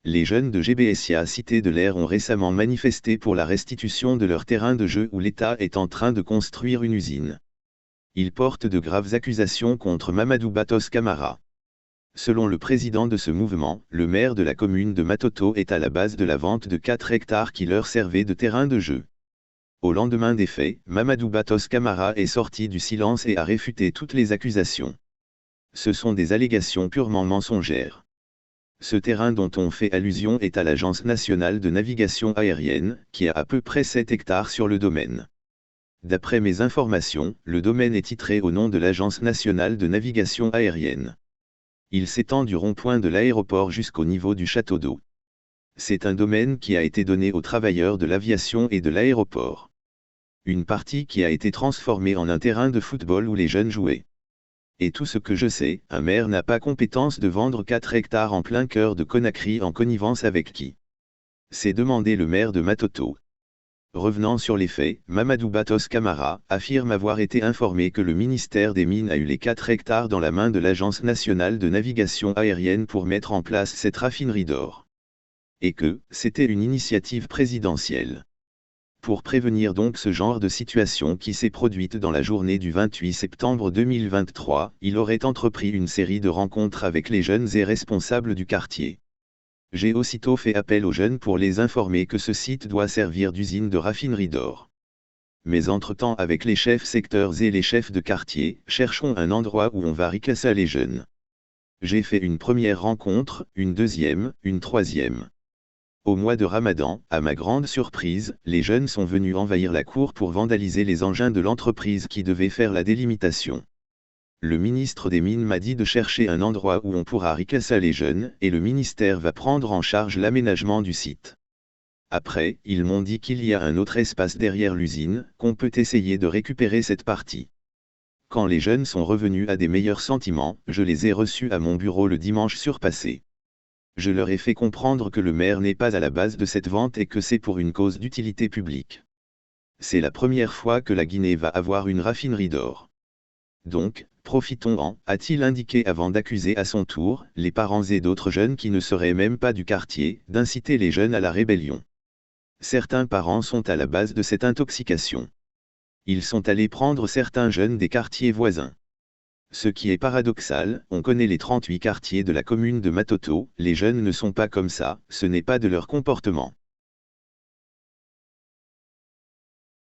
Les jeunes de GBSIA Cité de l'Air ont récemment manifesté pour la restitution de leur terrain de jeu où l'État est en train de construire une usine. Ils portent de graves accusations contre Mamadou Batos Camara. Selon le président de ce mouvement, le maire de la commune de Matoto est à la base de la vente de 4 hectares qui leur servaient de terrain de jeu. Au lendemain des faits, Mamadou Batos Camara est sorti du silence et a réfuté toutes les accusations. Ce sont des allégations purement mensongères. Ce terrain dont on fait allusion est à l'Agence nationale de navigation aérienne, qui a à peu près 7 hectares sur le domaine. D'après mes informations, le domaine est titré au nom de l'Agence nationale de navigation aérienne. Il s'étend du rond-point de l'aéroport jusqu'au niveau du château d'eau. C'est un domaine qui a été donné aux travailleurs de l'aviation et de l'aéroport. Une partie qui a été transformée en un terrain de football où les jeunes jouaient. Et tout ce que je sais, un maire n'a pas compétence de vendre 4 hectares en plein cœur de Conakry en connivence avec qui? C'est demandé le maire de Matoto. Revenant sur les faits, Mamadou Batos Camara affirme avoir été informé que le ministère des Mines a eu les 4 hectares dans la main de l'Agence nationale de navigation aérienne pour mettre en place cette raffinerie d'or. Et que, c'était une initiative présidentielle. Pour prévenir donc ce genre de situation qui s'est produite dans la journée du 28 septembre 2023, il aurait entrepris une série de rencontres avec les jeunes et responsables du quartier. J'ai aussitôt fait appel aux jeunes pour les informer que ce site doit servir d'usine de raffinerie d'or. Mais entre-temps avec les chefs secteurs et les chefs de quartier, cherchons un endroit où on va ricasser les jeunes. J'ai fait une première rencontre, une deuxième, une troisième. Au mois de Ramadan, à ma grande surprise, les jeunes sont venus envahir la cour pour vandaliser les engins de l'entreprise qui devait faire la délimitation. Le ministre des Mines m'a dit de chercher un endroit où on pourra ricasser les jeunes, et le ministère va prendre en charge l'aménagement du site. Après, ils m'ont dit qu'il y a un autre espace derrière l'usine, qu'on peut essayer de récupérer cette partie. Quand les jeunes sont revenus à des meilleurs sentiments, je les ai reçus à mon bureau le dimanche surpassé. Je leur ai fait comprendre que le maire n'est pas à la base de cette vente et que c'est pour une cause d'utilité publique. C'est la première fois que la Guinée va avoir une raffinerie d'or. Donc, profitons-en, a-t-il indiqué avant d'accuser à son tour, les parents et d'autres jeunes qui ne seraient même pas du quartier, d'inciter les jeunes à la rébellion. Certains parents sont à la base de cette intoxication. Ils sont allés prendre certains jeunes des quartiers voisins. Ce qui est paradoxal, on connaît les 38 quartiers de la commune de Matoto, les jeunes ne sont pas comme ça, ce n'est pas de leur comportement.